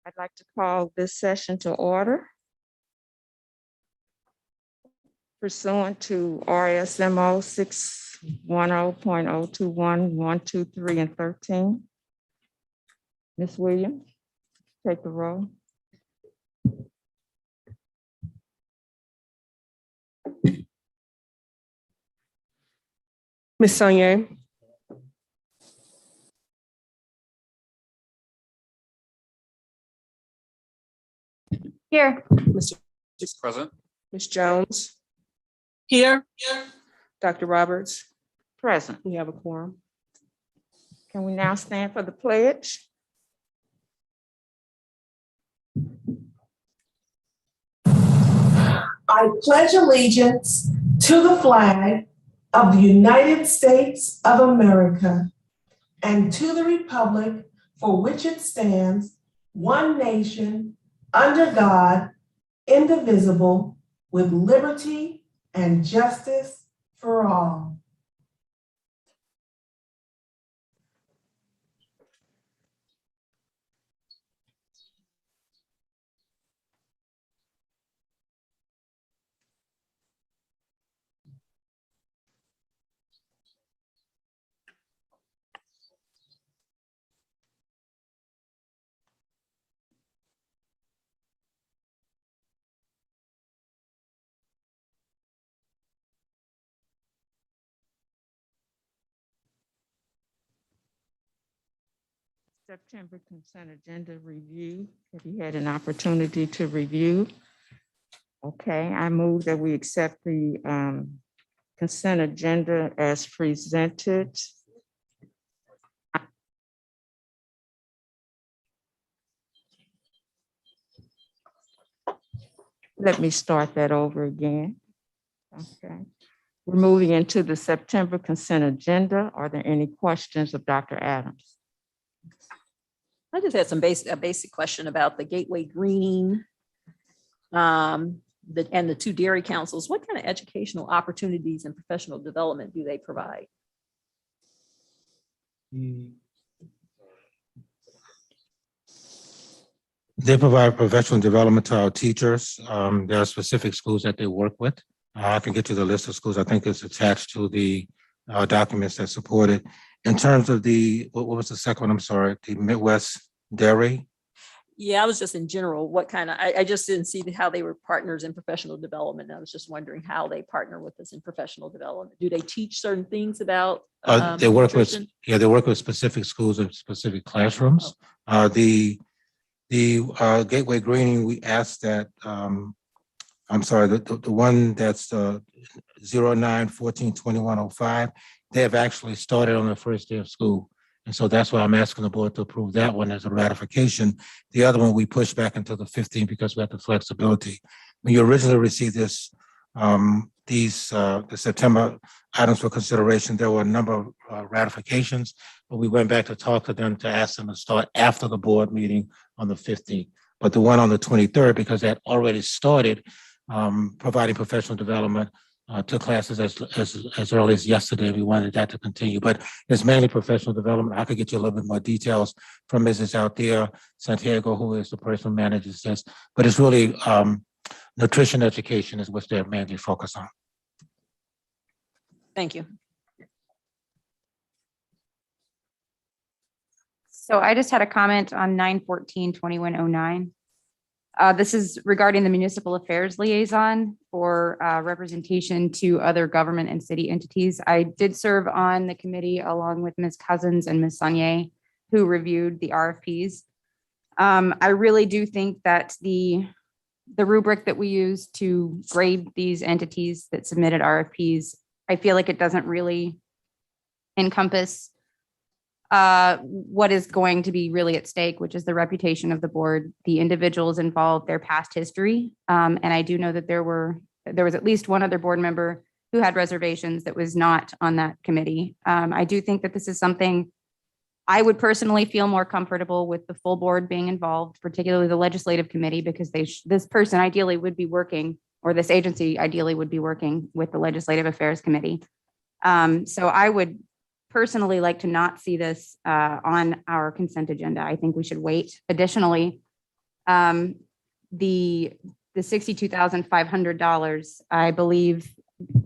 I'd like to call this session to order. Pursuant to RSMO 610.021, 1, 2, 3, and 13. Ms. Williams, take the roll. Ms. Sonier. Here. Mr. Present. Ms. Jones. Here. Dr. Roberts. Present. We have a quorum. Can we now stand for the pledge? I pledge allegiance to the flag of the United States of America and to the republic for which it stands, one nation, under God, indivisible, with liberty and justice for all. September consent agenda review. Have you had an opportunity to review? Okay, I move that we accept the consent agenda as presented. Let me start that over again. Okay. We're moving into the September consent agenda. Are there any questions of Dr. Adams? I just had a basic question about the Gateway Green and the two dairy councils. What kind of educational opportunities and professional development do they provide? They provide professional development to our teachers. There are specific schools that they work with. I can get you the list of schools. I think it's attached to the documents that support it. In terms of what was the second one? I'm sorry, the Midwest Dairy. Yeah, I was just in general, what kind of, I just didn't see how they were partners in professional development. I was just wondering how they partner with us in professional development. Do they teach certain things about? They work with, nutrition? they work with specific schools and specific classrooms. The Gateway Greening, we asked that, I'm sorry, the one that's 09-14-2105, they have actually started on the first day of school. And so that's why I'm asking the board to approve that one as a ratification. The other one we pushed back until the 15th because we had the flexibility. When you originally received this, the September items for consideration, there were a number of ratifications, but we went back to talk to them to ask them to start after the board meeting on the 15th. But the one on the 23rd, because that already started providing professional development to classes as early as yesterday. We wanted that to continue, but it's mainly professional development. I could get you a little bit more details from Mrs. Althea Santiago, who is the personal manager, says, but it's really nutrition education is what they're mainly focused on. Thank you. So I just had a comment on 9/14/2109. This is regarding the municipal affairs liaison for representation to other government and city entities. I did serve on the committee along with Ms. Cousins and Ms. Sanye, who reviewed the RFPs. I really do think that the rubric that we use to grade these entities that submitted RFPs, I feel like it doesn't really encompass what is going to be really at stake, which is the reputation of the board, the individuals involved, their past history. And I do know that there was at least one other board member who had reservations that was not on that committee. I do think that this is something I would personally feel more comfortable with the full board being involved, particularly the legislative committee, because this person ideally would be working, or this agency ideally would be working with the legislative affairs committee. So I would personally like to not see this on our consent agenda. I think we should wait. Additionally, the $62,500, I believe,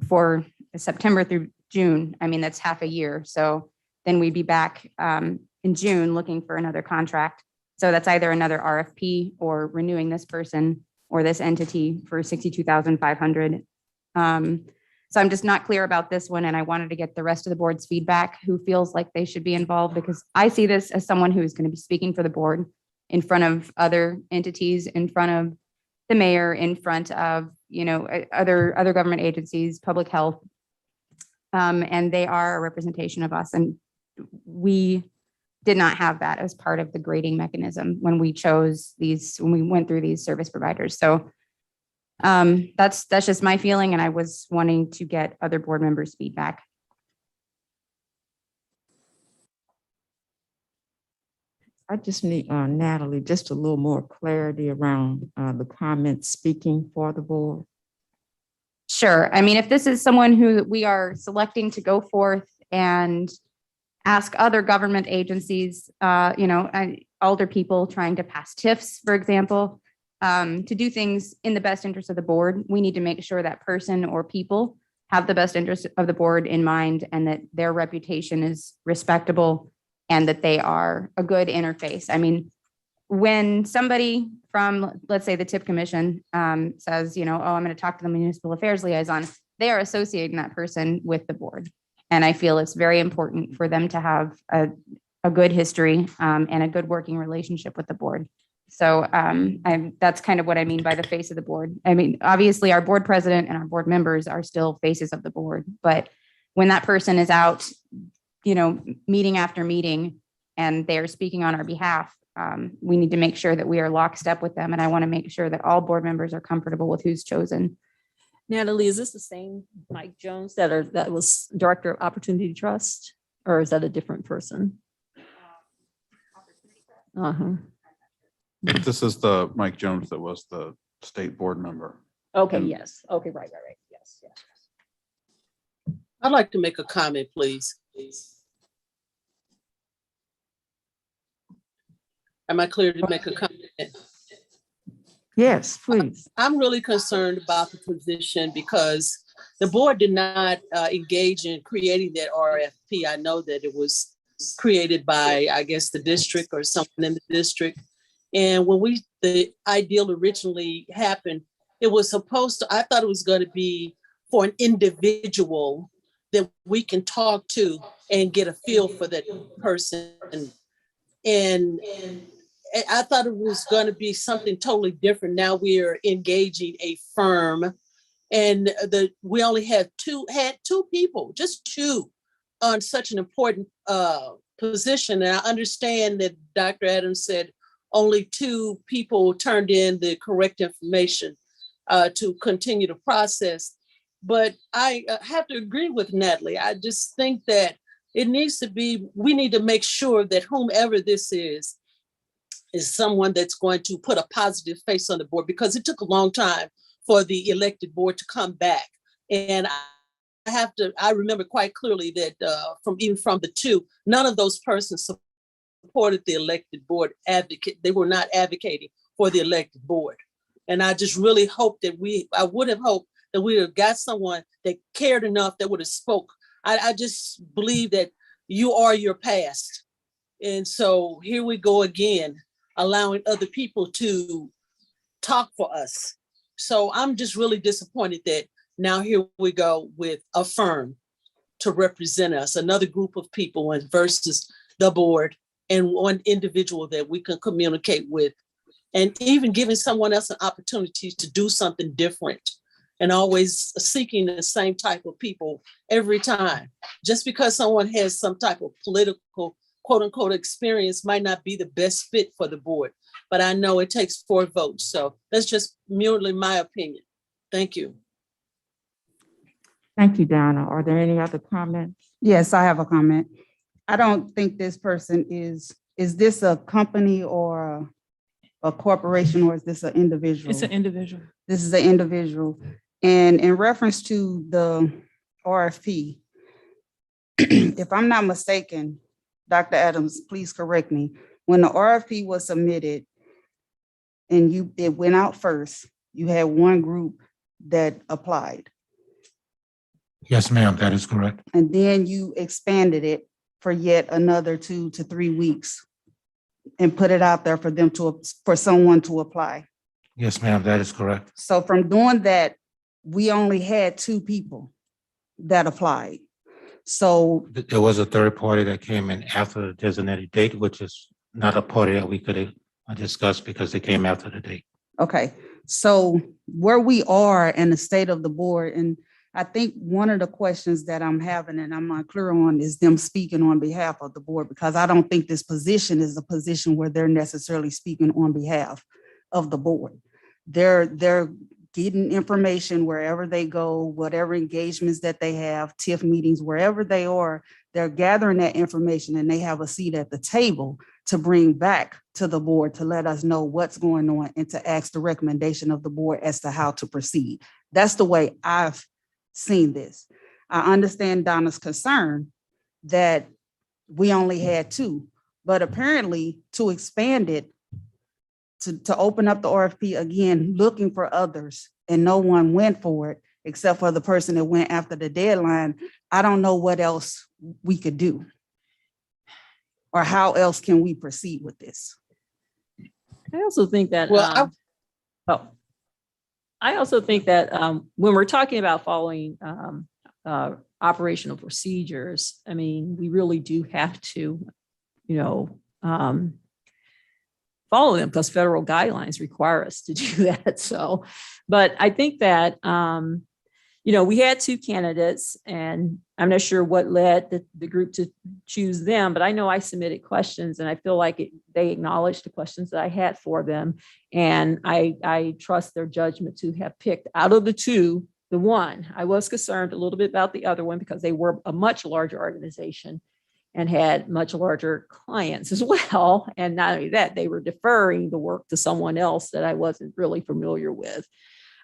for September through June, I mean, that's half a year. So then we'd be back in June looking for another contract. So that's either another RFP or renewing this person or this entity for $62,500. So I'm just not clear about this one, and I wanted to get the rest of the board's feedback, who feels like they should be involved, because I see this as someone who is going to be speaking for the board in front of other entities, in front of the mayor, in front of, other government agencies, public health, and they are a representation of us. And we did not have that as part of the grading mechanism when we went through these service providers. So that's just my feeling, and I was wanting to get other board members' feedback. I just need, Natalie, just a little more clarity around the comments speaking for the board. Sure. I mean, if this is someone who we are selecting to go forth and ask other government agencies, older people trying to pass TIFs, for example, to do things in the best interest of the board, we need to make sure that person or people have the best interest of the board in mind, and that their reputation is respectable and that they are a good interface. I mean, when somebody from, let's say, the TIP Commission says, I'm going to talk to the municipal affairs liaison, they are associating that person with the board. And I feel it's very important for them to have a good history and a good working relationship with the board. So that's kind of what I mean by the face of the board. I mean, obviously our board president and our board members are still faces of the board, but when that person is out, meeting after meeting, and they're speaking on our behalf, we need to make sure that we are lockstep with them. And I want to make sure that all board members are comfortable with who's chosen. Natalie, is this the same Mike Jones that was Director of Opportunity Trust, or is that a different person? This is the Mike Jones that was the state board member. Okay, yes. Okay, right. Yes. I'd like to make a comment, please. Am I clear to make a comment? Yes, please. I'm really concerned about the position because the board did not engage in creating that RFP. I know that it was created by, I guess, the district or someone in the district. And when the ideal originally happened, it was supposed to, I thought it was going to be for an individual that we can talk to and get a feel for that person. And I thought it was going to be something totally different. Now we are engaging a firm, and we only had two people, just two, on such an important position. And I understand that Dr. Adams said only two people turned in the correct information to continue the process. But I have to agree with Natalie. I just think that we need to make sure that whomever this is someone that's going to put a positive face on the board, because it took a long time for the elected board to come back. And I remember quite clearly that from the two, none of those persons supported the elected board advocate. They were not advocating for the elected board. And I just really hope that I would have hoped that we would have got someone that cared enough that would have spoke. I just believe that you are your past. And so here we go again, allowing other people to talk for us. So I'm just really disappointed that now here we go with a firm to represent us, another group of people versus the board and one individual that we can communicate with, and even giving someone else an opportunity to do something different, and always seeking the same type of people every time. Just because someone has some type of political quote unquote experience might not be the best fit for the board, but I know it takes 4 votes. So that's just merely my opinion. Thank you. Thank you, Donna. Are there any other comments? Yes, I have a comment. I don't think this person is this a company or a corporation, or is this an individual? It's an individual. This is an individual. And in reference to the RFP, if I'm not mistaken, Dr. Adams, please correct me. When the RFP was submitted and it went out first, you had one group that applied. Yes, ma'am, that is correct. And then you expanded it for yet another 2 to 3 weeks and put it out there for someone to apply. Yes, ma'am, that is correct. So from doing that, we only had 2 people that applied. So There was a third party that came in after the designated date, which is not a party that we could have discussed because they came after the date. okay, so where we are in the state of the board, and I think one of the questions that I'm having and I'm not clear on is them speaking on behalf of the board, because I don't think this position is a position where they're necessarily speaking on behalf of the board. They're getting information wherever they go, whatever engagements that they have, TIF meetings, wherever they are, they're gathering that information and they have a seat at the table to bring back to the board to let us know what's going on and to ask the recommendation of the board as to how to proceed. That's the way I've seen this. I understand Donna's concern that we only had 2, but apparently to expand it, to open up the RFP again, looking for others, and no one went for it except for the person that went after the deadline. I don't know what else we could do, or how else can we proceed with this? I also think that, Well, I also think that when we're talking about following operational procedures, I mean, we really do have to, follow them because federal guidelines require us to do that. So, but I think that, we had 2 candidates, and I'm not sure what led the group to choose them, but I know I submitted questions and I feel like they acknowledged the questions that I had for them. And I trust their judgment to have picked out of the 2, the one. I was concerned a little bit about the other one because they were a much larger organization and had much larger clients as well. And not only that, they were deferring the work to someone else that I wasn't really familiar with.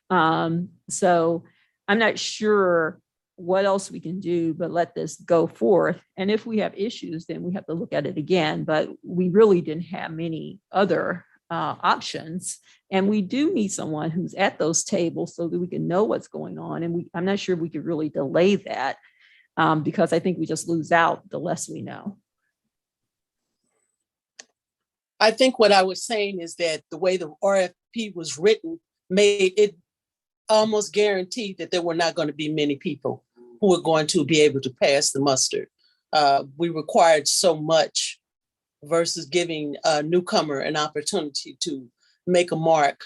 So I'm not sure what else we can do, but let this go forth. And if we have issues, then we have to look at it again. But we really didn't have many other options. And we do need someone who's at those tables so that we can know what's going on. And I'm not sure we could really delay that because I think we just lose out the less we know. I think what I was saying is that the way the RFP was written made it almost guaranteed that there were not going to be many people who were going to be able to pass the muster. We required so much versus giving a newcomer an opportunity to make a mark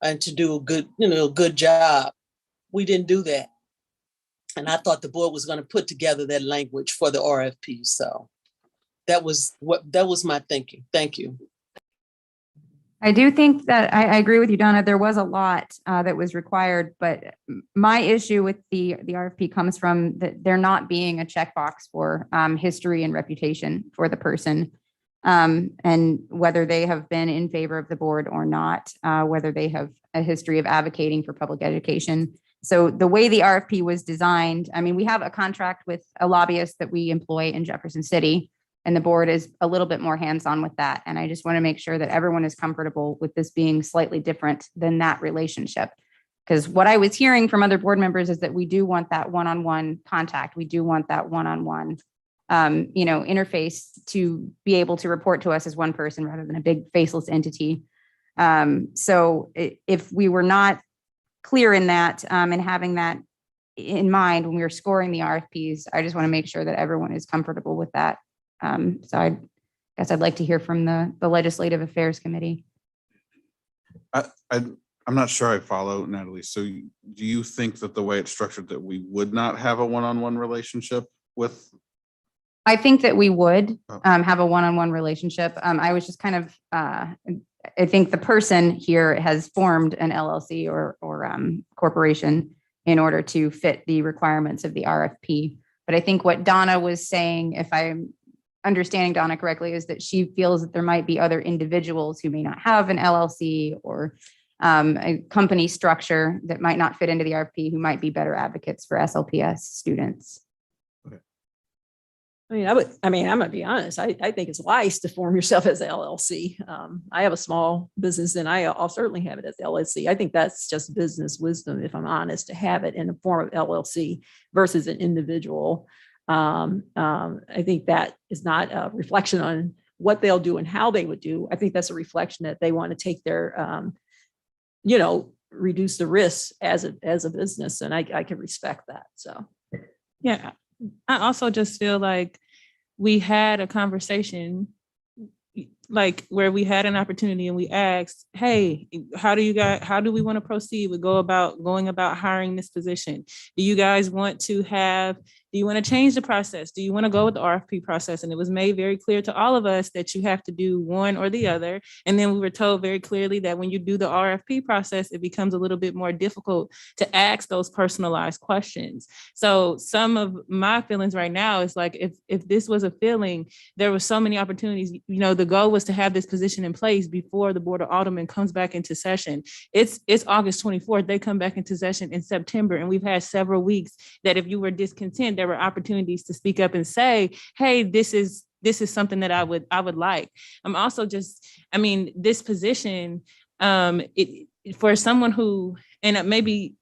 and to do a good job. We didn't do that. And I thought the board was going to put together that language for the RFP. So that was my thinking. Thank you. I do think that I agree with you, Donna. There was a lot that was required, but my issue with the RFP comes from that there not being a checkbox for history and reputation for the person, and whether they have been in favor of the board or not, whether they have a history of advocating for public education. So the way the RFP was designed, I mean, we have a contract with a lobbyist that we employ in Jefferson City, and the board is a little bit more hands-on with that. And I just want to make sure that everyone is comfortable with this being slightly different than that relationship. Because what I was hearing from other board members is that we do want that one-on-one contact. We do want that one-on-one, interface to be able to report to us as one person rather than a big faceless entity. So if we were not clear in that and having that in mind when we were scoring the RFPs, I just want to make sure that everyone is comfortable with that. So I guess I'd like to hear from the Legislative Affairs Committee. I'm not sure I follow, Natalie. So do you think that the way it's structured that we would not have a one-on-one relationship with? I think that we would have a one-on-one relationship. I was just kind of, I think the person here has formed an LLC or corporation in order to fit the requirements of the RFP. But I think what Donna was saying, if I'm understanding Donna correctly, is that she feels that there might be other individuals who may not have an LLC or a company structure that might not fit into the RFP who might be better advocates for SLPS students. I'm gonna be honest. I think it's wise to form yourself as an LLC. I have a small business and I'll certainly have it as LLC. I think that's just business wisdom, if I'm honest, to have it in the form of LLC versus an individual. I think that is not a reflection on what they'll do and how they would do. I think that's a reflection that they want to take their, reduce the risks as a business. And I can respect that. So. Yeah, I also just feel like we had a conversation like where we had an opportunity and we asked, hey, how do we want to proceed with going about hiring this position? Do you guys want to do you want to change the process? Do you want to go with the RFP process? And it was made very clear to all of us that you have to do one or the other. And then we were told very clearly that when you do the RFP process, it becomes a little bit more difficult to ask those personalized questions. So some of my feelings right now is like, if this was a feeling, there were so many opportunities, the goal was to have this position in place before the Board of Aldermen comes back into session. It's August 24th. They come back into session in September. And we've had several weeks that if you were discontent, there were opportunities to speak up and say, hey, this is something that I would like. I'm also this position, for someone who, and maybe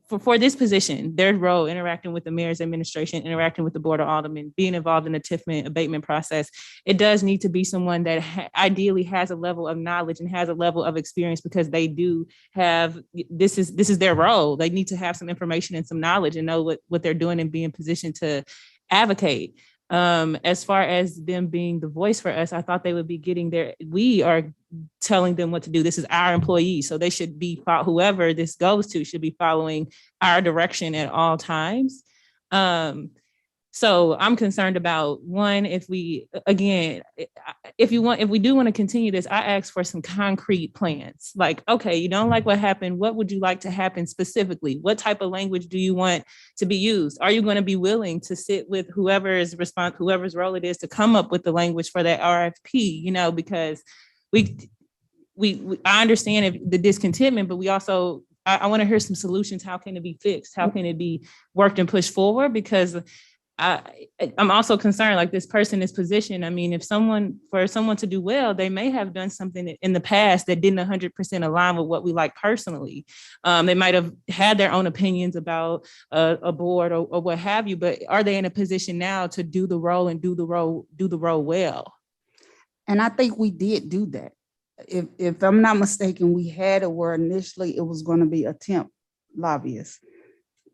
for this position, their role interacting with the mayor's administration, interacting with the Board of Aldermen, being involved in the TIF abatement process, it does need to be someone that ideally has a level of knowledge and has a level of experience, because they do have, this is their role. They need to have some information and some knowledge and know what they're doing and be in position to advocate. As far as them being the voice for us, I thought they would be we are telling them what to do. This is our employee. So they should be, whoever this goes to should be following our direction at all times. So I'm concerned about one, if we do want to continue this, I ask for some concrete plans. Like, okay, you don't like what happened. What would you like to happen specifically? What type of language do you want to be used? Are you going to be willing to sit with whoever's role it is to come up with the language for that RFP? Because I understand the discontentment, but we also, I want to hear some solutions. How can it be fixed? How can it be worked and pushed forward? Because I'm also concerned, like this person is positioned. I mean, for someone to do well, they may have done something in the past that didn't 100% align with what we like personally. They might have had their own opinions about a board or what have you, but are they in a position now to do the role and do the role well? And I think we did do that. If I'm not mistaken, we had it where initially it was going to be a temp lobbyist.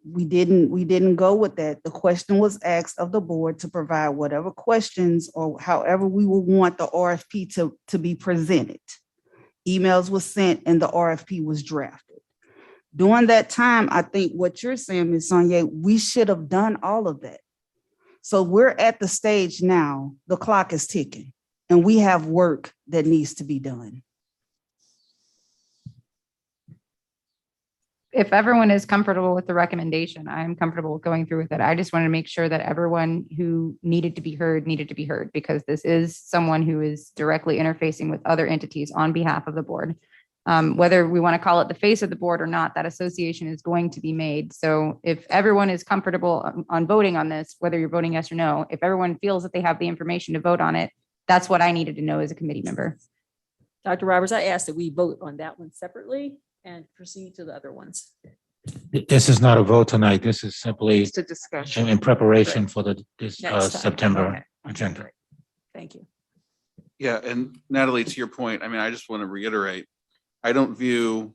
We didn't go with that. The question was asked of the board to provide whatever questions or however we would want the RFP to be presented. Emails were sent and the RFP was drafted. During that time, I think what you're saying, Ms. Sonia, we should have done all of that. So we're at the stage now, the clock is ticking and we have work that needs to be done. If everyone is comfortable with the recommendation, I'm comfortable going through with it. I just want to make sure that everyone who needed to be heard, because this is someone who is directly interfacing with other entities on behalf of the board. Whether we want to call it the face of the board or not, that association is going to be made. So if everyone is comfortable on voting on this, whether you're voting yes or no, if everyone feels that they have the information to vote on it, that's what I needed to know as a committee member. Dr. Roberts, I asked that we vote on that one separately and proceed to the other ones. This is not a vote tonight. This is simply Just a discussion. in preparation for Next time. September Okay. agenda. Thank you. Yeah, and Natalie, to your point, I mean, I just want to reiterate, I don't view,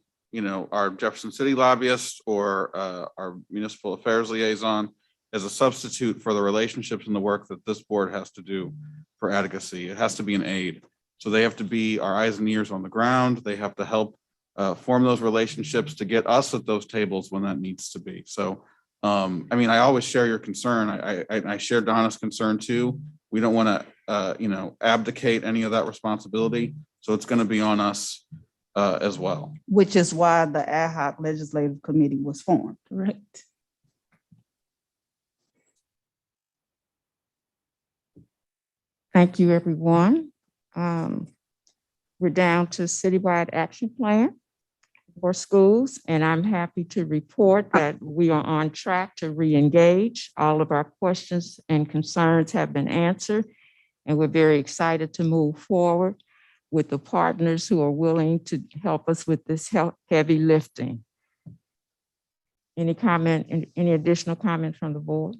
our Jefferson City lobbyist or our municipal affairs liaison as a substitute for the relationships and the work that this board has to do for advocacy. It has to be an aid. So they have to be our eyes and ears on the ground. They have to help form those relationships to get us at those tables when that needs to be. So, I always share your concern. I share Donna's concern too. We don't want to, abdicate any of that responsibility. So it's going to be on us as well. Which is why the ad hoc legislative committee was formed. Right. Thank you, everyone. We're down to citywide action plan for schools, and I'm happy to report that we are on track to re-engage. All of our questions and concerns have been answered, and we're very excited to move forward with the partners who are willing to help us with this heavy lifting. Any comment, any additional comment from the board?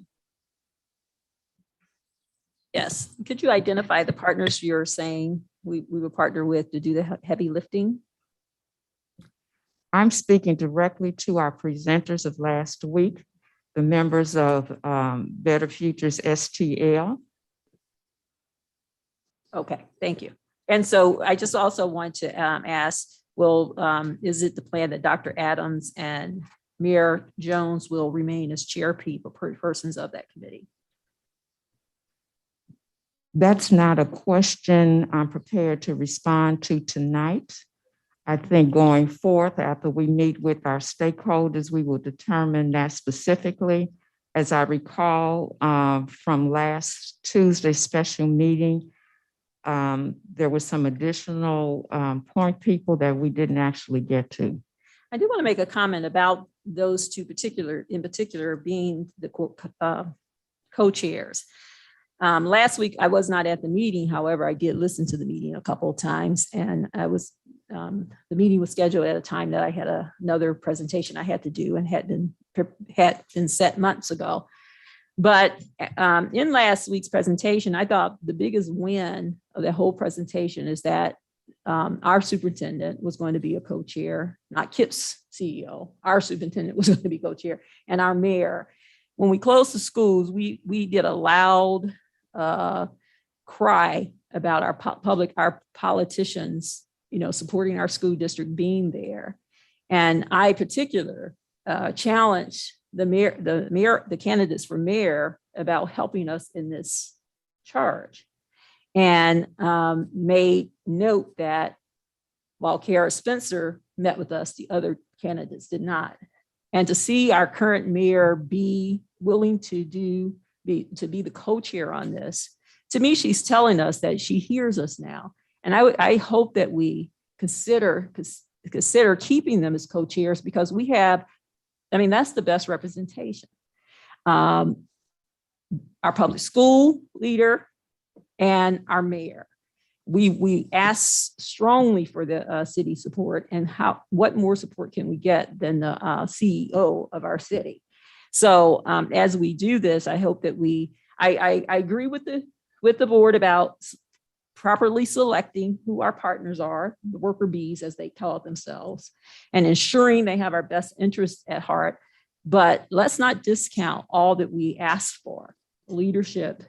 Yes. Could you identify the partners you're saying we will partner with to do the heavy lifting? I'm speaking directly to our presenters of last week, the members of Better Futures STL. Okay, thank you. And so I just also want to ask, is it the plan that Dr. Adams and Mayor Jones will remain as persons of that committee? That's not a question I'm prepared to respond to tonight. I think going forth, after we meet with our stakeholders, we will determine that specifically. As I recall from last Tuesday's special meeting, there was some additional point people that we didn't actually get to. I do want to make a comment about those two in particular being the co-chairs. Last week, I was not at the meeting. However, I did listen to the meeting a couple of times, and the meeting was scheduled at a time that I had another presentation I had to do and had been set months ago. But in last week's presentation, I thought the biggest win of the whole presentation is that our superintendent was going to be a co-chair, not KIP's CEO. Our superintendent was going to be co-chair, and our mayor. When we closed the schools, we did a loud cry about our politicians, supporting our school district being there. And I particular challenged the candidates for mayor about helping us in this charge, and made note that while Kara Spencer met with us, the other candidates did not. And to see our current mayor be willing to be the co-chair on this, to me, she's telling us that she hears us now. And I hope that we consider keeping them as co-chairs, because that's the best representation. our public school leader, and our mayor. We ask strongly for the city support, and what more support can we get than the CEO of our city? So as we do this, I hope that I agree with the board about properly selecting who our partners are, the worker bees as they call themselves, and ensuring they have our best interests at heart. But let's not discount all that we ask for, leadership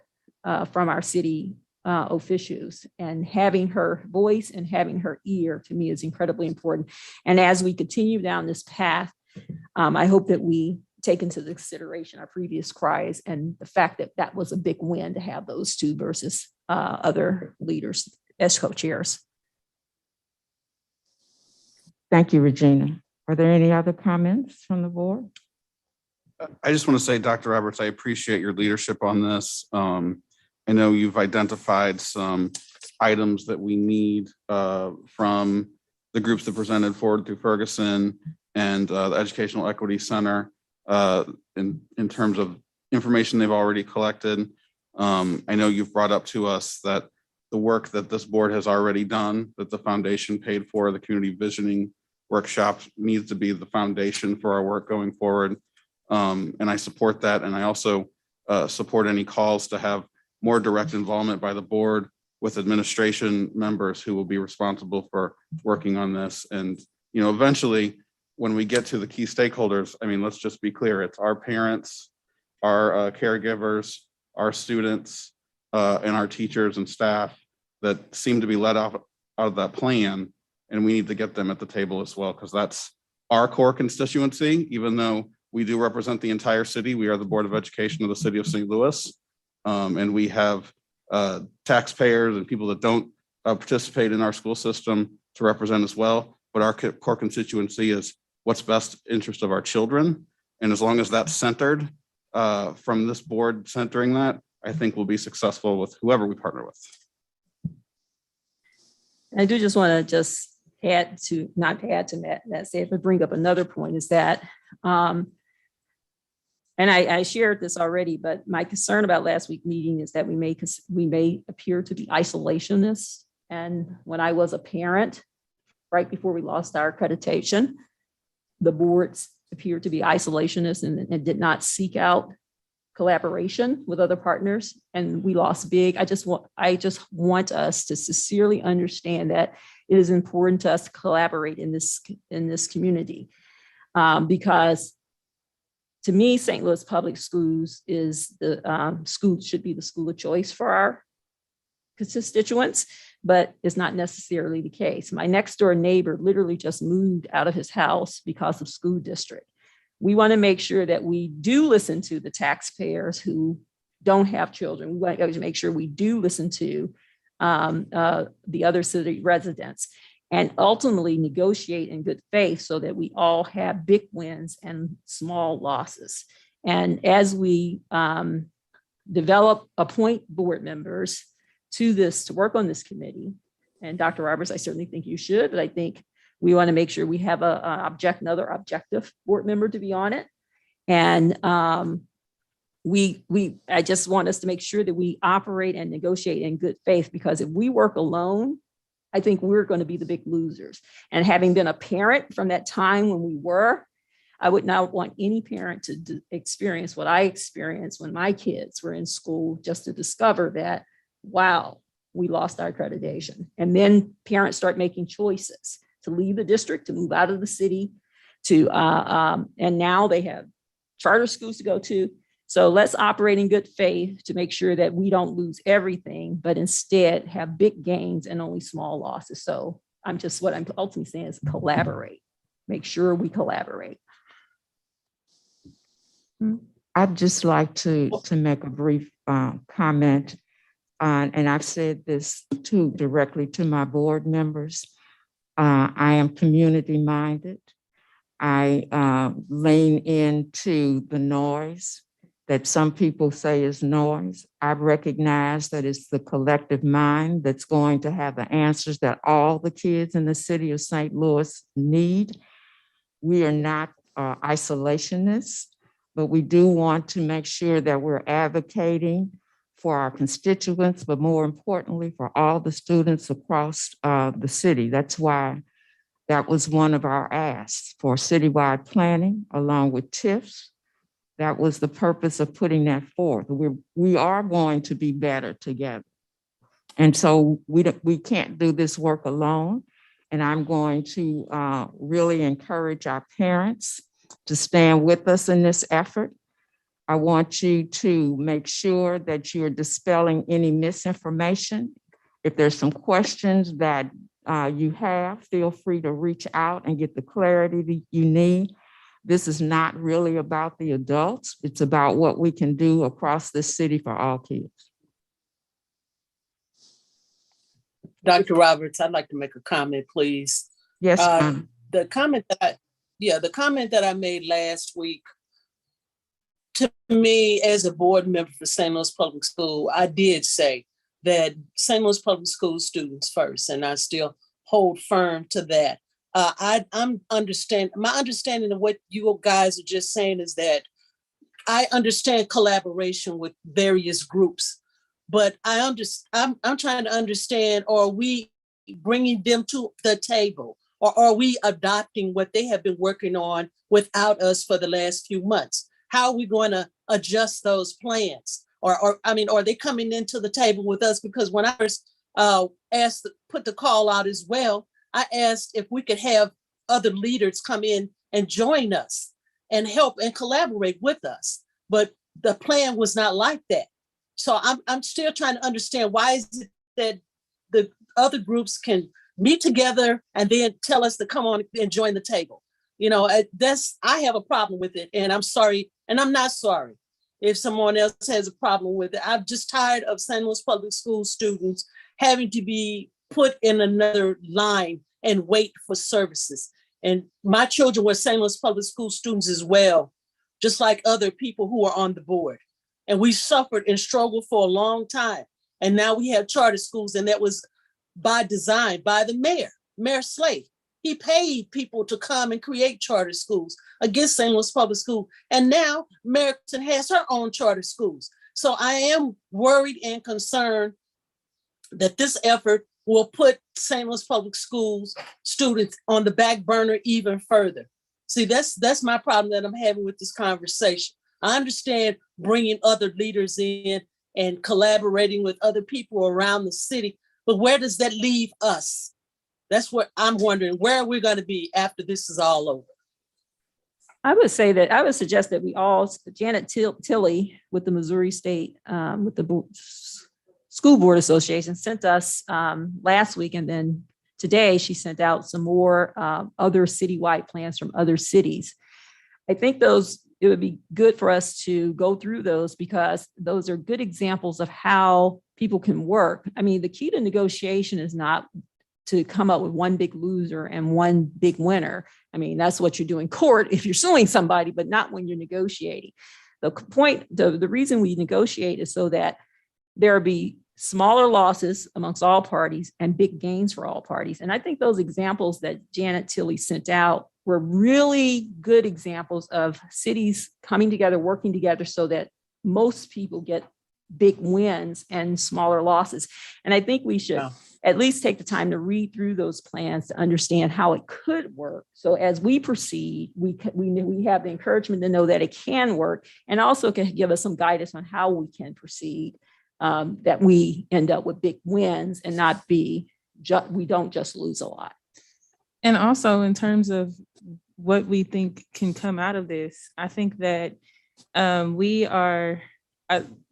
from our city officials, and having her voice and having her ear to me is incredibly important. And as we continue down this path, I hope that we take into consideration our previous cries and the fact that that was a big win to have those two versus other leaders as co-chairs. Thank you, Regina. Are there any other comments from the board? I just want to say, Dr. Roberts, I appreciate your leadership on this. I know you've identified some items that we need from the groups that presented forward through Ferguson and the Educational Equity Center in terms of information they've already collected. I know you've brought up to us that the work that this board has already done, that the foundation paid for, the community visioning workshops, needs to be the foundation for our work going forward. And I support that. And I also support any calls to have more direct involvement by the board with administration members who will be responsible for working on this. And, you know, eventually, when we get to the key stakeholders, I mean, let's just be clear, it's our parents, our caregivers, our students, and our teachers and staff that seem to be let out of that plan. And we need to get them at the table as well, because that's our core constituency. Even though we do represent the entire city, we are the Board of Education of the city of St. Louis. And we have taxpayers and people that don't participate in our school system to represent as well. But our core constituency is what's best interest of our children. And as long as that's centered from this board centering that, I think we'll be successful with whoever we partner with. I do just want to add to that said, but bring up another point is that, and I shared this already, but my concern about last week's meeting is that we may appear to be isolationists. And when I was a parent, right before we lost our accreditation, the boards appeared to be isolationists and did not seek out collaboration with other partners, and we lost big. I just want us to sincerely understand that it is important to us to collaborate in this community, because to me, St. Louis Public Schools is the should be the school of choice for our constituents, but it's not necessarily the case. My next door neighbor literally just moved out of his house because of school district. We want to make sure that we do listen to the taxpayers who don't have children. We want to make sure we do listen to the other city residents and ultimately negotiate in good faith so that we all have big wins and small losses. And as we appoint board members to work on this committee, and Dr. Roberts, I certainly think you should, but I think we want to make sure we have another objective board member to be on it. And I just want us to make sure that we operate and negotiate in good faith, because if we work alone, I think we're going to be the big losers. And having been a parent from that time when we were, I would not want any parent to experience what I experienced when my kids were in school, just to discover that, wow, we lost our accreditation. And then parents start making choices to leave the district, to move out of the city, and now they have charter schools to go to. So let's operate in good faith to make sure that we don't lose everything, but instead have big gains and only small losses. So what I'm ultimately saying is collaborate. Make sure we collaborate. I'd just like to make a brief comment, and I've said this too directly to my board members. I am community minded. I lean into the noise that some people say is noise. I recognize that it's the collective mind that's going to have the answers that all the kids in the city of St. Louis need. We are not isolationists. but we do want to make sure that we're advocating for our constituents, but more importantly, for all the students across the city. That's why that was one of our asks for citywide planning along with TIFs. That was the purpose of putting that forth. We are going to be better together. And so we can't do this work alone. And I'm going to really encourage our parents to stand with us in this effort. I want you to make sure that you're dispelling any misinformation. If there's some questions that you have, feel free to reach out and get the clarity that you need. This is not really about the adults. It's about what we can do across this city for all kids. Dr. Roberts, I'd like to make a comment, please. Yes, Uh, ma'am. The comment that I made last week, to me, as a board member for St. Louis Public School, I did say that St. Louis Public School students first, and I still hold firm to that. My understanding of what you guys are just saying is that I understand collaboration with various groups, but I'm trying to understand, are we bringing them to the table, or are we adopting what they have been working on without us for the last few months? How are we going to adjust those plans? Or are they coming into the table with us? Because when I first put the call out as well, I asked if we could have other leaders come in and join us and help and collaborate with us. But the plan was not like that. So I'm still trying to understand, why is it that the other groups can meet together and then tell us to come on and join the table? I have a problem with it, and I'm sorry, and I'm not sorry if someone else has a problem with it. I'm just tired of St. Louis Public School students having to be put in another line and wait for services. And my children were St. Louis Public School students as well, just like other people who are on the board. And we suffered and struggled for a long time. And now we have charter schools, and that was by design by the mayor, Mayor Slate. He paid people to come and create charter schools against St. Louis Public School. And now Merrickton has her own charter schools. So I am worried and concerned that this effort will put St. Louis Public Schools students on the back burner even further. See, that's my problem that I'm having with this conversation. I understand bringing other leaders in and collaborating with other people around the city, but where does that leave us? That's what I'm wondering. Where are we going to be after this is all over? I would suggest that we all, Janet Tilley with the Missouri State, with the School Board Association, sent us last week, and then today she sent out some more other citywide plans from other cities. I think it would be good for us to go through those, because those are good examples of how people can work. I mean, the key to negotiation is not to come up with one big loser and one big winner. I mean, that's what you do in court if you're suing somebody, but not when you're negotiating. The reason we negotiate is so that there be smaller losses amongst all parties and big gains for all parties. And I think those examples that Janet Tilley sent out were really good examples of cities coming together, working together, so that most people get big wins and smaller losses. And I think we should at least take the time to read through those plans to understand how it could work. So as we proceed, we have the encouragement to know that it can work, and also can give us some guidance on how we can proceed, that we end up with big wins and not we don't just lose a lot. And also in terms of what we think can come out of this, I think that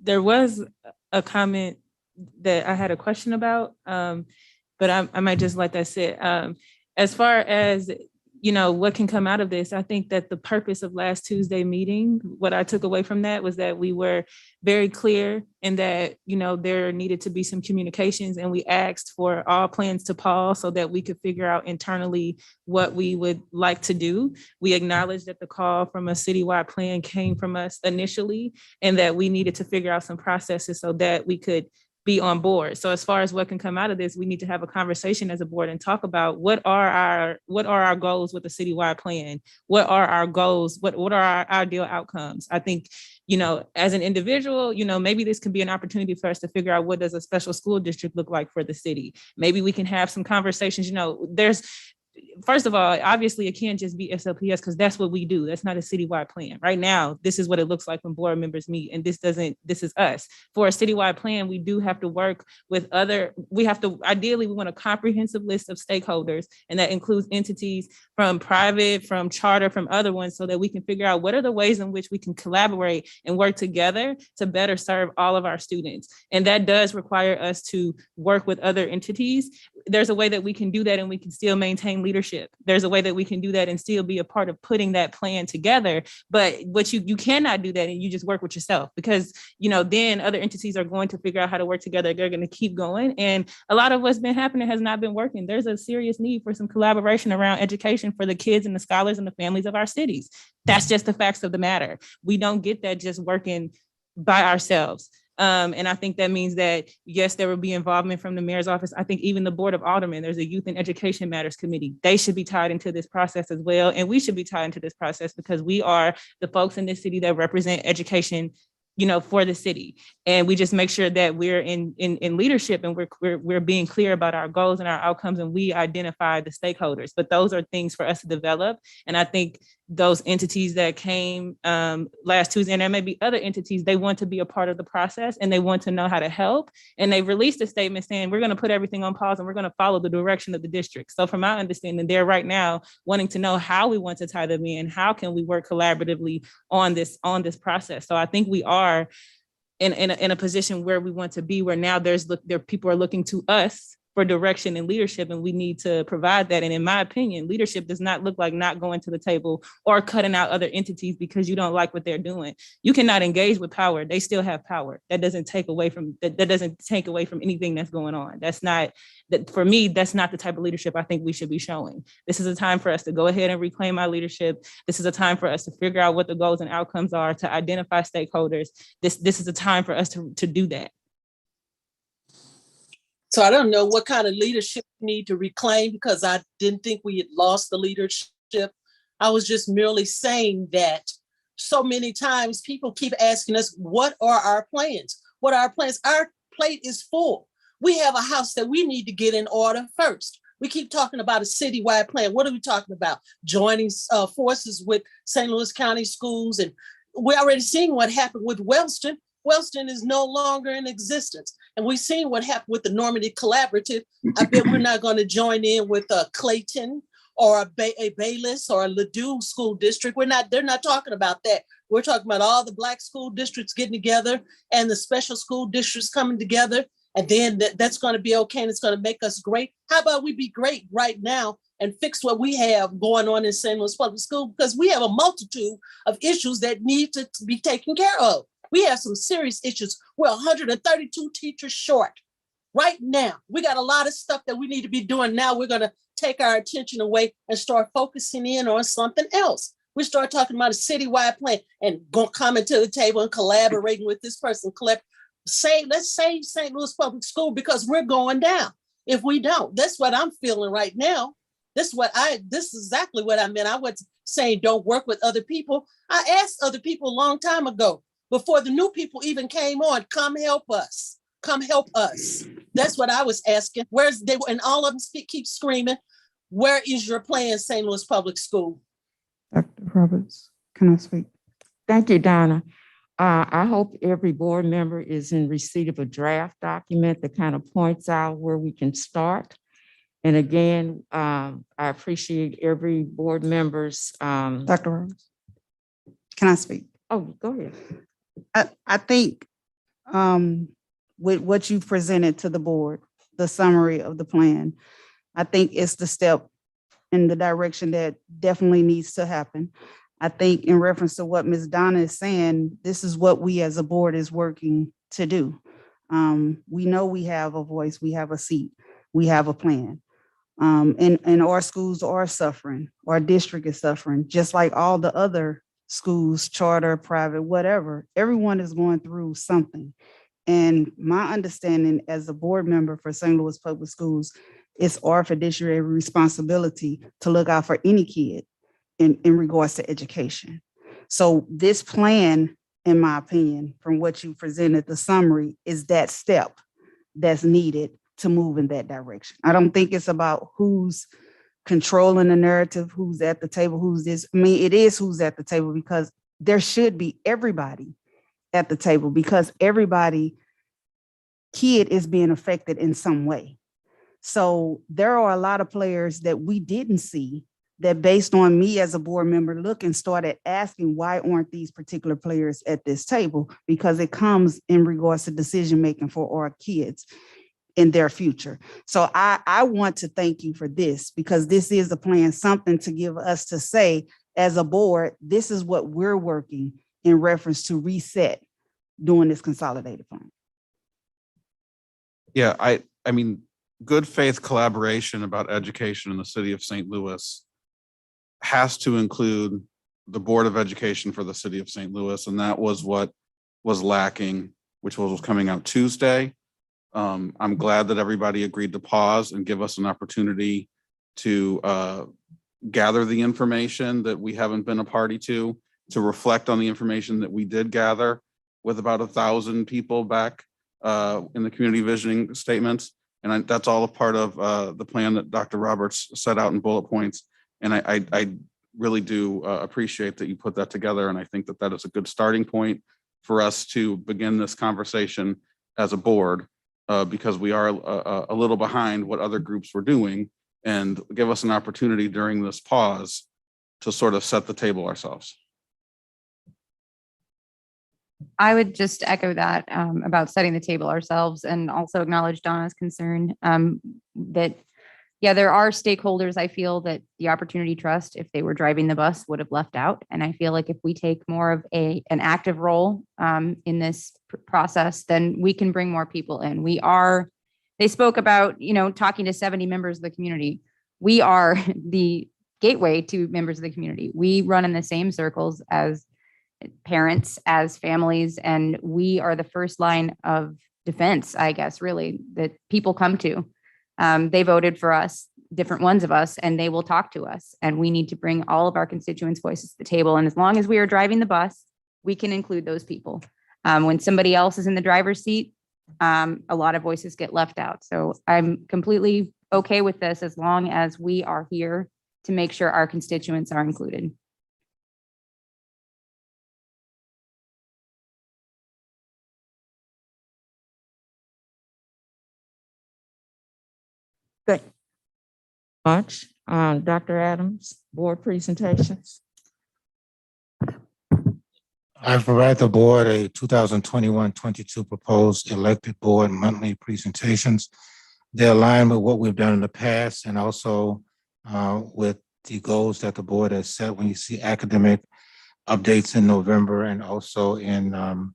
there was a comment that I had a question about, but I might just let that sit. As far as, what can come out of this, I think that the purpose of last Tuesday meeting, what I took away from that was that we were very clear in that, there needed to be some communications, and we asked for all plans to pause so that we could figure out internally what we would like to do. We acknowledged that the call from a citywide plan came from us initially, and that we needed to figure out some processes so that we could be on board. So as far as what can come out of this, we need to have a conversation as a board and talk about what are our goals with the citywide plan? What are our goals? What are our ideal outcomes? I think, as an individual, maybe this can be an opportunity for us to figure out what does a special school district look like for the city. Maybe we can have some conversations, first of all, obviously it can't just be SLPS because that's what we do. That's not a citywide plan. Right now, this is what it looks like when board members meet, and this is us. For a citywide plan, we do have to work with ideally, we want a comprehensive list of stakeholders, and that includes entities from private, from charter, from other ones, so that we can figure out what are the ways in which we can collaborate and work together to better serve all of our students. And that does require us to work with other entities. There's a way that we can do that and we can still maintain leadership. There's a way that we can do that and still be a part of putting that plan together. But what you cannot do that and you just work with yourself, because then other entities are going to figure out how to work together. They're going to keep going. And a lot of what's been happening has not been working. There's a serious need for some collaboration around education for the kids and the scholars and the families of our cities. That's just the facts of the matter. We don't get that just working by ourselves. And I think that means that, yes, there will be involvement from the mayor's office. I think even the Board of Aldermen, there's a Youth and Education Matters Committee. They should be tied into this process as well. And we should be tied into this process because we are the folks in this city that represent education, for the city. And we just make sure that we're in leadership and we're being clear about our goals and our outcomes, and we identify the stakeholders. But those are things for us to develop. And I think those entities that came last Tuesday, and there may be other entities, they want to be a part of the process and they want to know how to help. And they released a statement saying, we're going to put everything on pause and we're going to follow the direction of the district. So from my understanding, they're right now wanting to know how we want to tie them in, how can we work collaboratively on this process. So I think we are in a position where we want to be, where now people are looking to us for direction and leadership, and we need to provide that. And in my opinion, leadership does not look like not going to the table or cutting out other entities because you don't like what they're doing. You cannot engage with power. They still have power. That doesn't take away from anything that's going on. For me, that's not the type of leadership I think we should be showing. This is a time for us to go ahead and reclaim our leadership. This is a time for us to figure out what the goals and outcomes are, to identify stakeholders. This is a time for us to do that. So I don't know what kind of leadership we need to reclaim, because I didn't think we had lost the leadership. I was just merely saying that so many times people keep asking us, what are our plans? What are our plans? Our plate is full. We have a house that we need to get in order first. We keep talking about a citywide plan. What are we talking about? Joining forces with St. Louis County schools. And we're already seeing what happened with Wellston. Wellston is no longer in existence. And we've seen what happened with the Normandy Collaborative. I bet we're not going to join in with Clayton or a Bayless or a Ladue school district. They're not talking about that. We're talking about all the Black school districts getting together and the special school districts coming together. And then that's going to be okay, and it's going to make us great. How about we be great right now and fix what we have going on in St. Louis Public School? Because we have a multitude of issues that need to be taken care of. We have some serious issues. We're 132 teachers short right now. We got a lot of stuff that we need to be doing now. We're going to take our attention away and start focusing in on something else. We start talking about a citywide plan and coming to the table and collaborating with this person. Let's save St. Louis Public School, because we're going down if we don't. That's what I'm feeling right now. This is exactly what I meant. I wasn't saying don't work with other people. I asked other people a long time ago, before the new people even came on, come help us. Come help us. That's what I was asking. And all of them keep screaming, where is your plan, St. Louis Public School? Dr. Roberts, can I speak? Thank you, Donna. I hope every board member is in receipt of a draft document that kind of points out where we can start. And again, I appreciate every board member's. Dr. Rose, can I speak? Oh, go ahead. I think with what you presented to the board, the summary of the plan, I think it's the step in the direction that definitely needs to happen. I think in reference to what Ms. Donna is saying, this is what we as a board is working to do. We know we have a voice, we have a seat, we have a plan. And our schools are suffering, our district is suffering, just like all the other schools, charter, private, whatever. Everyone is going through something. And my understanding as a board member for St. Louis Public Schools, it's our fiduciary responsibility to look out for any kid in regards to education. So this plan, in my opinion, from what you presented, the summary is that step that's needed to move in that direction. I don't think it's about who's controlling the narrative, who's at the table, who's this. I mean, it is who's at the table, because there should be everybody at the table, because everybody kid is being affected in some way. So there are a lot of players that we didn't see that, based on me as a board member looking, started asking, why aren't these particular players at this table? Because it comes in regards to decision-making for our kids in their future. So I want to thank you for this, because this is a plan, something to give us to say as a board, this is what we're working in reference to reset during this consolidated plan. Yeah, I mean, good faith collaboration about education in the city of St. Louis has to include the Board of Education for the city of St. Louis. And that was what was lacking, which was coming out Tuesday. I'm glad that everybody agreed to pause and give us an opportunity to gather the information that we haven't been a party to reflect on the information that we did gather with about 1,000 people back in the community visioning statements. And that's all a part of the plan that Dr. Roberts set out in bullet points. And I really do appreciate that you put that together. And I think that that is a good starting point for us to begin this conversation as a board, because we are a little behind what other groups were doing, and give us an opportunity during this pause to sort of set the table ourselves. I would just echo that about setting the table ourselves, and also acknowledge Donna's concern that, yeah, there are stakeholders I feel that the Opportunity Trust, if they were driving the bus, would have left out. And I feel like if we take more of an active role in this process, then we can bring more people in. They spoke about, talking to 70 members of the community. We are the gateway to members of the community. We run in the same circles as parents, as families, and we are the first line of defense, I guess, really, that people come to. They voted for us, different ones of us, and they will talk to us. And we need to bring all of our constituents' voices to the table. And as long as we are driving the bus, we can include those people. When somebody else is in the driver's seat, a lot of voices get left out. So I'm completely okay with this, as long as we are here to make sure our constituents are included. Good. Much. Dr. Adams, board presentations. I've provided the board a 2021-22 proposed elected board monthly presentations. They align with what we've done in the past, and also with the goals that the board has set. When you see academic updates in November and also in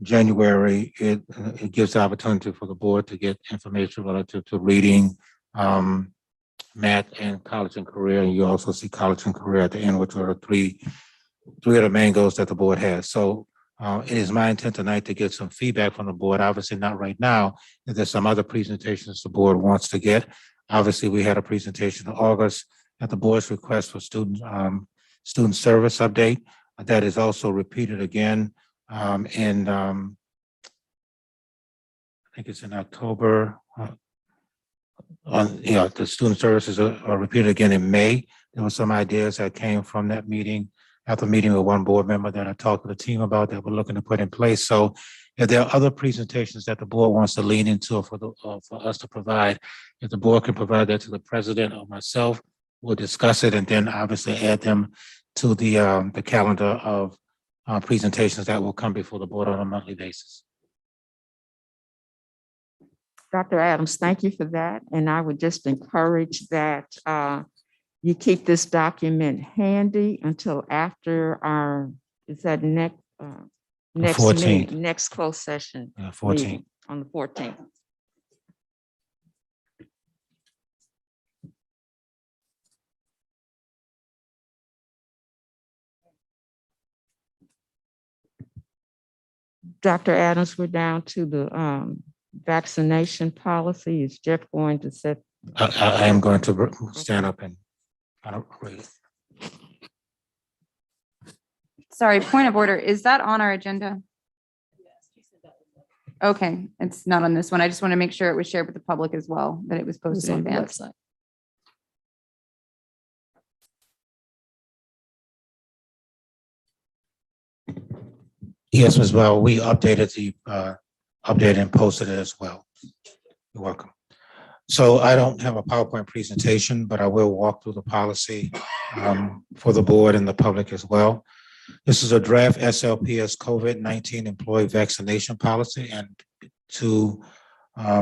January, it gives the opportunity for the board to get information relative to reading, math, and college and career. And you also see college and career at the end, which are three of the main goals that the board has. So it is my intent tonight to get some feedback from the board. Obviously not right now. If there's some other presentations the board wants to get. Obviously, we had a presentation in August at the board's request for student service update. That is also repeated again in I think it's in October. The student services are repeated again in May. There were some ideas that came from that meeting, after meeting with one board member, that I talked to the team about, that we're looking to put in place. So if there are other presentations that the board wants to lean into for us to provide, if the board can provide that to the president or myself, we'll discuss it, and then obviously add them to the calendar of presentations that will come before the board on a monthly basis. Dr. Adams, thank you for that. And I would just encourage that you keep this document handy until after our, is that next 14th. meeting, next closed session 14th. meeting on the 14th. Dr. Adams, we're down to the vaccination policy. Is Jeff going to set? I am going to stand up and I don't read it. Sorry, point of order. Is that on our agenda? Okay, it's not on this one. I just want to make sure it was shared with the public as well, that it was It's posted in on the advance. website. Yes, Ms. Well, we updated and posted it as well. You're welcome. So I don't have a PowerPoint presentation, but I will walk through the policy for the board and the public as well. This is a draft SLPS COVID-19 employee vaccination policy, and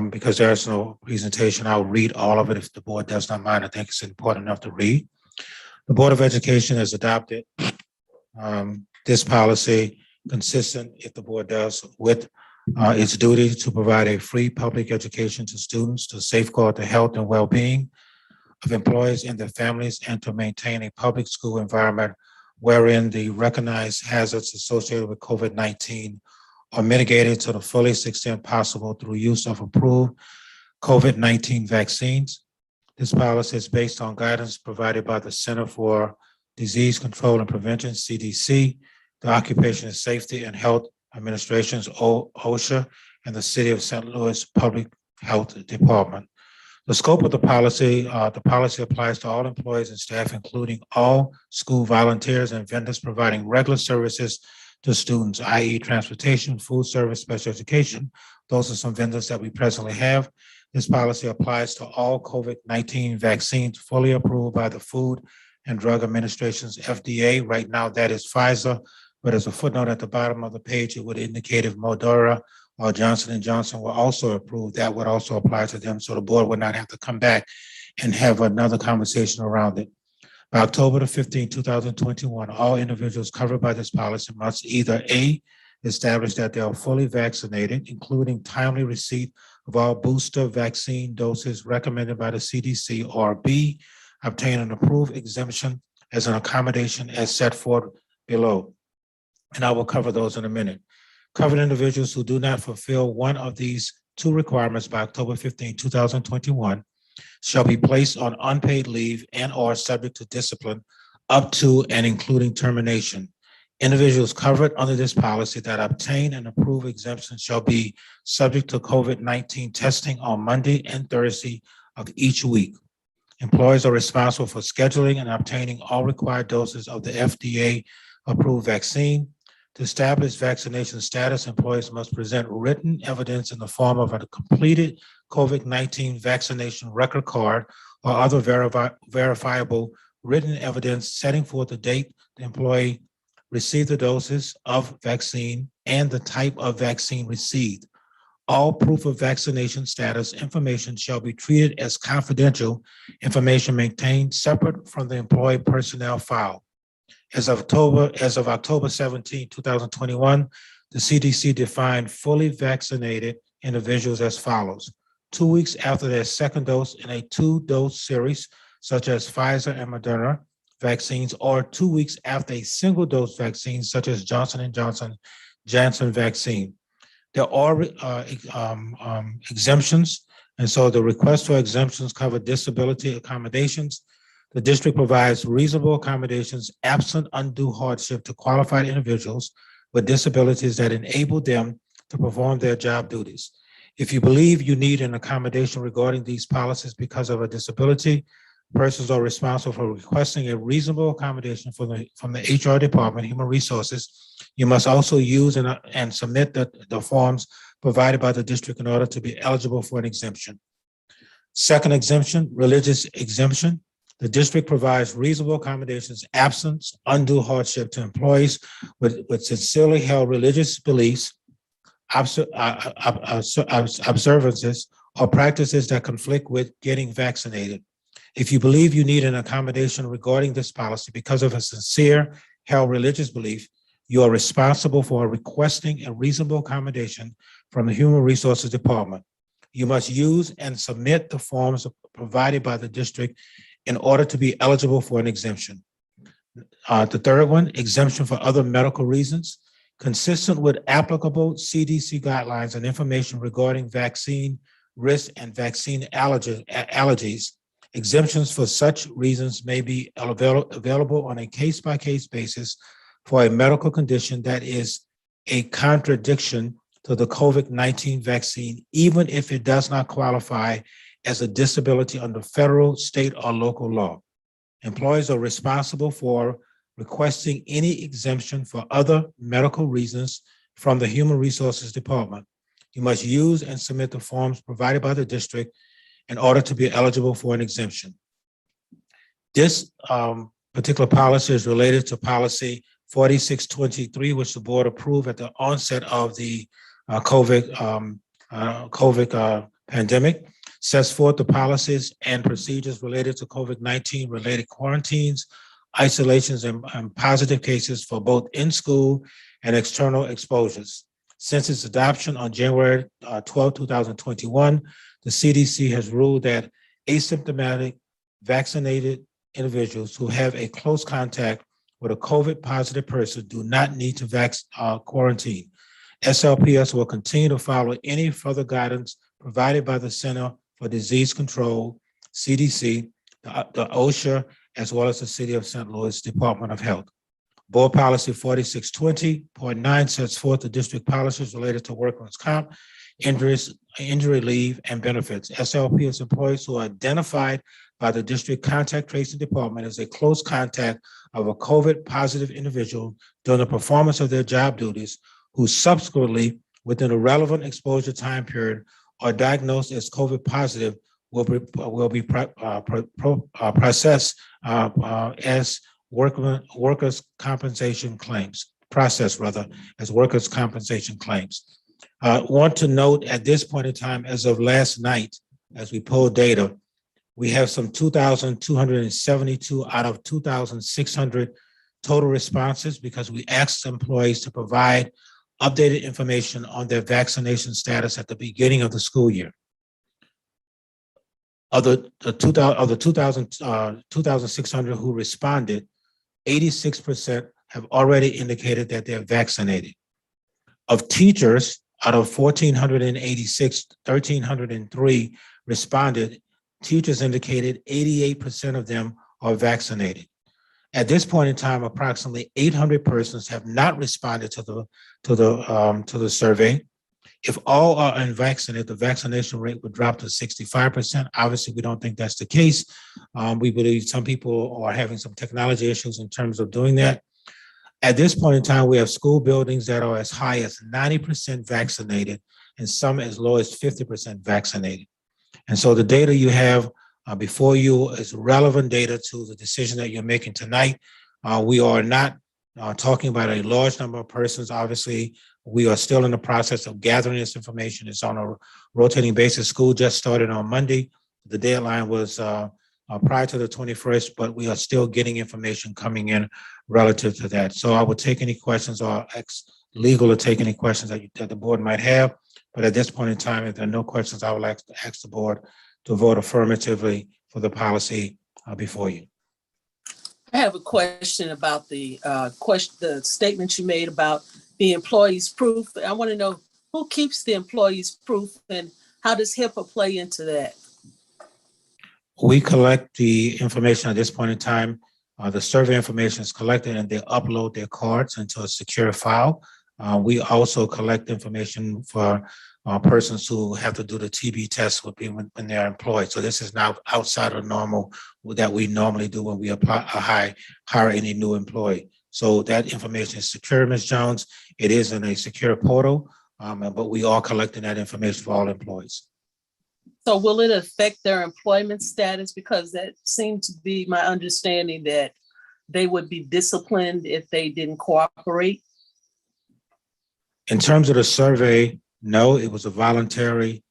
because there's no presentation, I'll read all of it if the board does not mind. I think it's important enough to read. The Board of Education has adopted this policy consistent, if the board does, with its duty to provide a free public education to students to safeguard the health and well-being of employees and their families, and to maintain a public school environment wherein the recognized hazards associated with COVID-19 are mitigated to the fullest extent possible through use of approved COVID-19 vaccines. This policy is based on guidance provided by the Center for Disease Control and Prevention, CDC, the Occupational Safety and Health Administration's OSHA, and the City of St. Louis Public Health Department. The scope of the policy applies to all employees and staff, including all school volunteers and vendors providing regular services to students, i.e. transportation, food service, special education. Those are some vendors that we presently have. This policy applies to all COVID-19 vaccines fully approved by the Food and Drug Administration's FDA. Right now, that is Pfizer, but as a footnote at the bottom of the page, it would indicate if Moderna or Johnson & Johnson were also approved, that would also apply to them. So the board would not have to come back and have another conversation around it. By October the 15th, 2021, all individuals covered by this policy must either A, establish that they are fully vaccinated, including timely receipt of all booster vaccine doses recommended by the CDC, or B, obtain an approved exemption as an accommodation as set forth below. And I will cover those in a minute. Covered individuals who do not fulfill one of these two requirements by October 15, 2021 shall be placed on unpaid leave and or subject to discipline up to and including termination. Individuals covered under this policy that obtain an approved exemption shall be subject to COVID-19 testing on Monday and Thursday of each week. Employees are responsible for scheduling and obtaining all required doses of the FDA approved vaccine. To establish vaccination status, employees must present written evidence in the form of a completed COVID-19 vaccination record card or other verifiable written evidence setting forth the date the employee received the doses of vaccine and the type of vaccine received. All proof of vaccination status information shall be treated as confidential information maintained separate from the employee personnel file. As of October 17, 2021, the CDC defined fully vaccinated individuals as follows: 2 weeks after their second dose in a 2-dose series, such as Pfizer and Moderna vaccines, or 2 weeks after a single dose vaccine, such as Johnson & Johnson Janssen vaccine. There are exemptions, and so the request for exemptions cover disability accommodations. The district provides reasonable accommodations absent undue hardship to qualified individuals with disabilities that enable them to perform their job duties. If you believe you need an accommodation regarding these policies because of a disability, persons are responsible for requesting a reasonable accommodation from the HR department, Human Resources. You must also use and submit the forms provided by the district in order to be eligible for an exemption. Second exemption, religious exemption. The district provides reasonable accommodations absent undue hardship to employees with sincerely held religious beliefs, observances, or practices that conflict with getting vaccinated. If you believe you need an accommodation regarding this policy because of a sincere held religious belief, you are responsible for requesting a reasonable accommodation from the Human Resources Department. You must use and submit the forms provided by the district in order to be eligible for an exemption. The third one, exemption for other medical reasons. Consistent with applicable CDC guidelines and information regarding vaccine risk and vaccine allergies, exemptions for such reasons may be available on a case-by-case basis for a medical condition that is a contradiction to the COVID-19 vaccine, even if it does not qualify as a disability under federal, state, or local law. Employees are responsible for requesting any exemption for other medical reasons from the Human Resources Department. You must use and submit the forms provided by the district in order to be eligible for an exemption. This particular policy is related to policy 4623, which the board approved at the onset of the COVID pandemic. Sets forth the policies and procedures related to COVID-19 related quarantines, isolations, and positive cases for both in-school and external exposures. Since its adoption on January 12, 2021, the CDC has ruled that asymptomatic vaccinated individuals who have a close contact with a COVID positive person do not need to quarantine. SLPS will continue to follow any further guidance provided by the Center for Disease Control, CDC, the OSHA, as well as the City of St. Louis Department of Health. Board Policy 4620.9 sets forth the district policies related to workers' comp, injury leave, and benefits. SLPS employees who are identified by the district contact tracing department as a close contact of a COVID positive individual during the performance of their job duties, who subsequently, within a relevant exposure time period, are diagnosed as COVID positive, will be processed as workers' compensation claims, as workers' compensation claims. Want to note at this point in time, as of last night, as we pulled data, we have some 2,272 out of 2,600 total responses because we asked employees to provide updated information on their vaccination status at the beginning of the school year. Of the 2,600 who responded, 86% have already indicated that they're vaccinated. Of teachers, out of 1,486, 1,303 responded. Teachers indicated 88% of them are vaccinated. At this point in time, approximately 800 persons have not responded to the survey. If all are unvaccinated, the vaccination rate would drop to 65%. Obviously, we don't think that's the case. We believe some people are having some technology issues in terms of doing that. At this point in time, we have school buildings that are as high as 90% vaccinated and some as low as 50% vaccinated. And so the data you have before you is relevant data to the decision that you're making tonight. We are not talking about a large number of persons. Obviously, we are still in the process of gathering this information. It's on a rotating basis. School just started on Monday. The deadline was prior to the 21st, but we are still getting information coming in relative to that. So I would take any questions or legal to take any questions that the board might have. But at this point in time, if there are no questions, I would like to ask the board to vote affirmatively for the policy before you. I have a question about the statement you made about the employee's proof. I want to know who keeps the employee's proof and how does HIPAA play into that? We collect the information at this point in time. The survey information is collected and they upload their cards into a secure file. We also collect information for persons who have to do the TB test when they're employed. So this is now outside of normal that we normally do when we hire any new employee. So that information is secure, Ms. Jones. It is in a secure portal, but we are collecting that information for all employees. So will it affect their employment status? Because that seemed to be my understanding that they would be disciplined if they didn't cooperate. In terms of the survey, no, it was a voluntary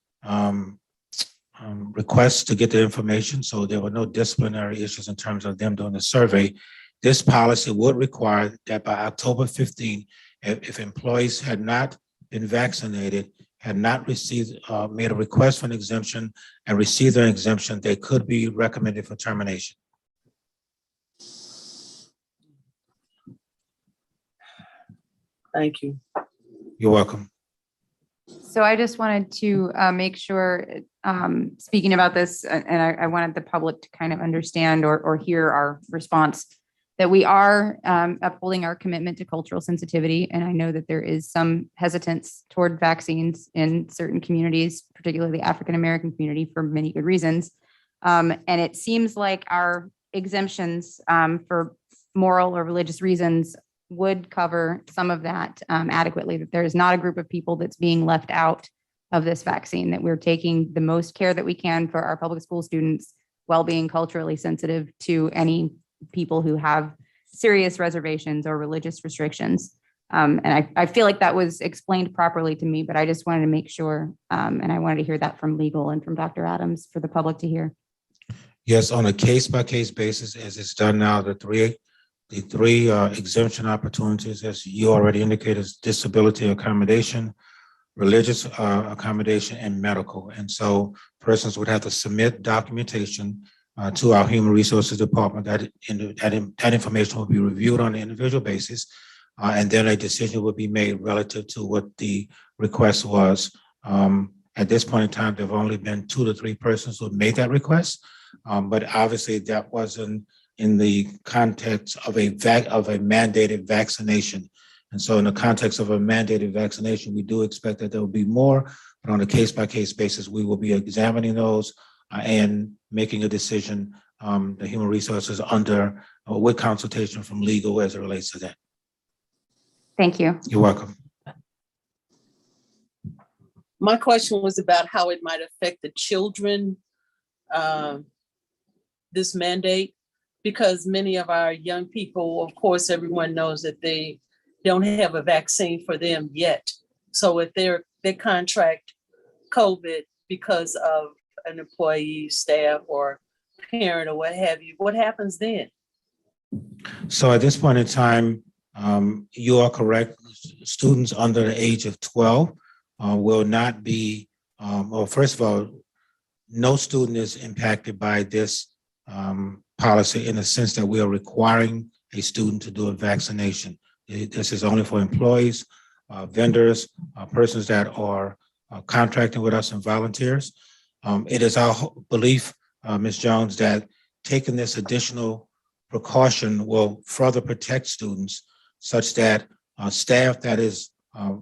request to get the information. So there were no disciplinary issues in terms of them doing the survey. This policy would require that by October 15, if employees had not been vaccinated, had not received, made a request for an exemption and received an exemption, they could be recommended for termination. Thank you. You're welcome. So I just wanted to make sure, speaking about this, and I wanted the public to kind of understand or hear our response, that we are upholding our commitment to cultural sensitivity. And I know that there is some hesitance toward vaccines in certain communities, particularly the African-American community, for many good reasons. And it seems like our exemptions for moral or religious reasons would cover some of that adequately, that there is not a group of people that's being left out of this vaccine, that we're taking the most care that we can for our public school students while being culturally sensitive to any people who have serious reservations or religious restrictions. And I feel like that was explained properly to me, but I just wanted to make sure, and I wanted to hear that from legal and from Dr. Adams for the public to hear. Yes, on a case-by-case basis, as it's done now, the three exemption opportunities, as you already indicated, is disability accommodation, religious accommodation, and medical. And so persons would have to submit documentation to our Human Resources Department. That information will be reviewed on an individual basis, and then a decision will be made relative to what the request was. At this point in time, there have only been 2 to 3 persons who have made that request, but obviously that wasn't in the context of a mandated vaccination. And so in the context of a mandated vaccination, we do expect that there will be more, but on a case-by-case basis, we will be examining those and making a decision, the human resources under, with consultation from legal as it relates to that. Thank you. You're welcome. My question was about how it might affect the children, this mandate, because many of our young people, of course, everyone knows that they don't have a vaccine for them yet. So if they contract COVID because of an employee, staff, or parent, or what have you, what happens then? So at this point in time, you are correct. Students under the age of 12 will not be, well, first of all, no student is impacted by this policy in the sense that we are requiring a student to do a vaccination. This is only for employees, vendors, persons that are contracting with us, and volunteers. It is our belief, Ms. Jones, that taking this additional precaution will further protect students such that staff that is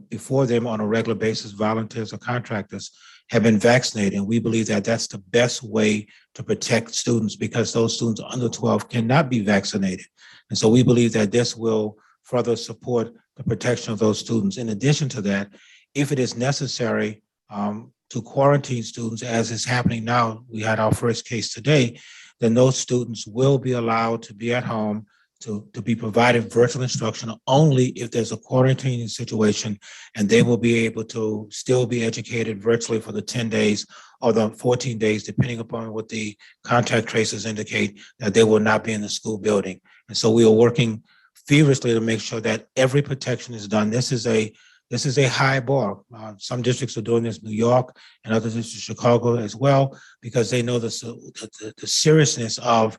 before them on a regular basis, volunteers or contractors, have been vaccinated. And we believe that that's the best way to protect students, because those students under 12 cannot be vaccinated. And so we believe that this will further support the protection of those students. In addition to that, if it is necessary to quarantine students, as is happening now, we had our first case today, then those students will be allowed to be at home to be provided virtual instruction only if there's a quarantining situation, and they will be able to still be educated virtually for the 10 days or the 14 days, depending upon what the contact tracers indicate, that they will not be in the school building. And so we are working feverishly to make sure that every protection is done. This is a high bar. Some districts are doing this, New York and other districts, Chicago as well, because they know the seriousness of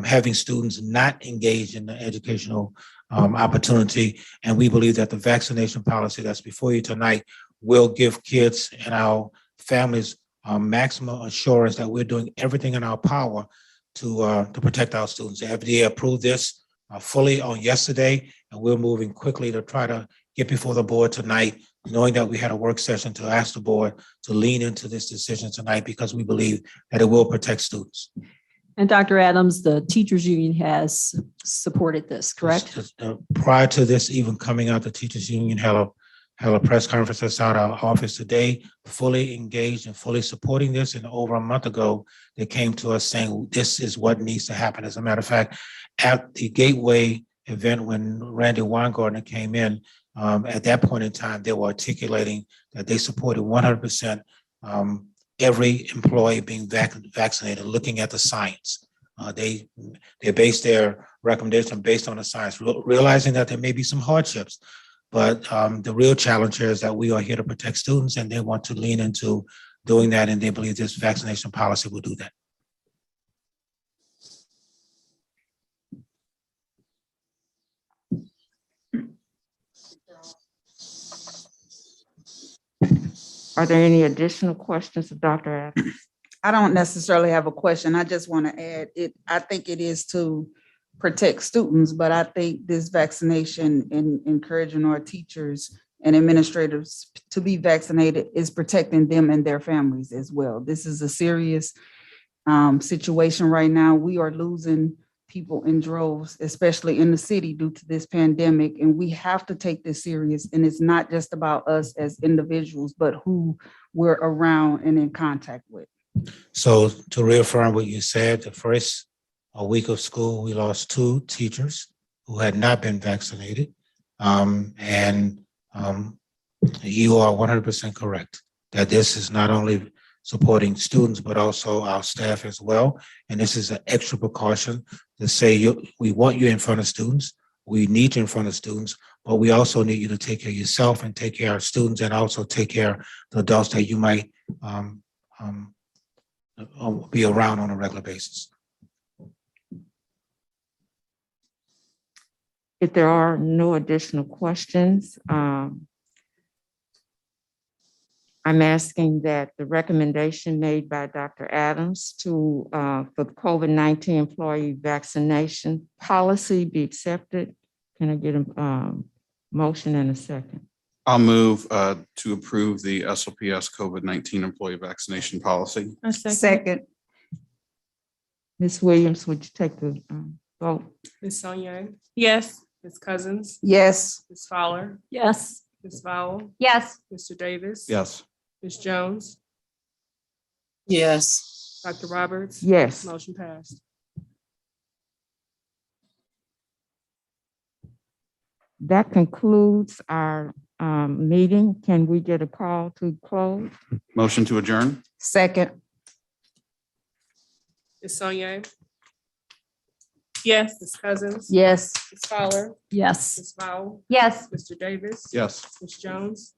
having students not engaged in the educational opportunity. And we believe that the vaccination policy that's before you tonight will give kids and our families maximum assurance that we're doing everything in our power to protect our students. The FDA approved this fully on yesterday, and we're moving quickly to try to get before the board tonight, knowing that we had a work session to ask the board to lean into this decision tonight, because we believe that it will protect students. And Dr. Adams, the teachers union has supported this, correct? Prior to this even coming out, the teachers union held a press conference outside our office today, fully engaged and fully supporting this. And over a month ago, they came to us saying, this is what needs to happen. As a matter of fact, at the Gateway event, when Randy Weingartner came in, at that point in time, they were articulating that they supported 100% every employee being vaccinated, looking at the science. They based their recommendation based on the science, realizing that there may be some hardships, but the real challenge here is that we are here to protect students, and they want to lean into doing that, and they believe this vaccination policy will do that. Are there any additional questions of Dr. Adams? I don't necessarily have a question. I just want to add it. I think it is to protect students, but I think this vaccination and encouraging our teachers and administrators to be vaccinated is protecting them and their families as well. This is a serious situation right now. We are losing people in droves, especially in the city due to this pandemic, and we have to take this serious. And it's not just about us as individuals, but who we're around and in contact with. So to reaffirm what you said, the first week of school, we lost 2 teachers who had not been vaccinated. You are 100% correct that this is not only supporting students, but also our staff as well. And this is an extra precaution to say we want you in front of students. We need you in front of students, but we also need you to take care of yourself and take care of our students and also take care of the adults that you might be around on a regular basis. If there are no additional questions, I'm asking that the recommendation made by Dr. Adams to for the COVID-19 employee vaccination policy be accepted. Can I get a motion and a second? I'll move to approve the SLPS COVID-19 employee vaccination policy. A second. Second, Ms. Williams, would you take the vote? Ms. Sonia, Yes. Ms. Cousins, yes. Ms. Fowler, Yes. Ms. Vowell, Yes. Mr. Davis. Yes. Ms. Jones, Yes. Dr. Roberts. Yes. Motion passed. That concludes our meeting. Can we get a call to close? Motion to adjourn? Second, Ms. Sonia, Yes. Ms. Cousins. yes. Ms. Fowler, Yes. Ms. Vowell, Yes. Mr. Davis. Yes. Ms. Jones,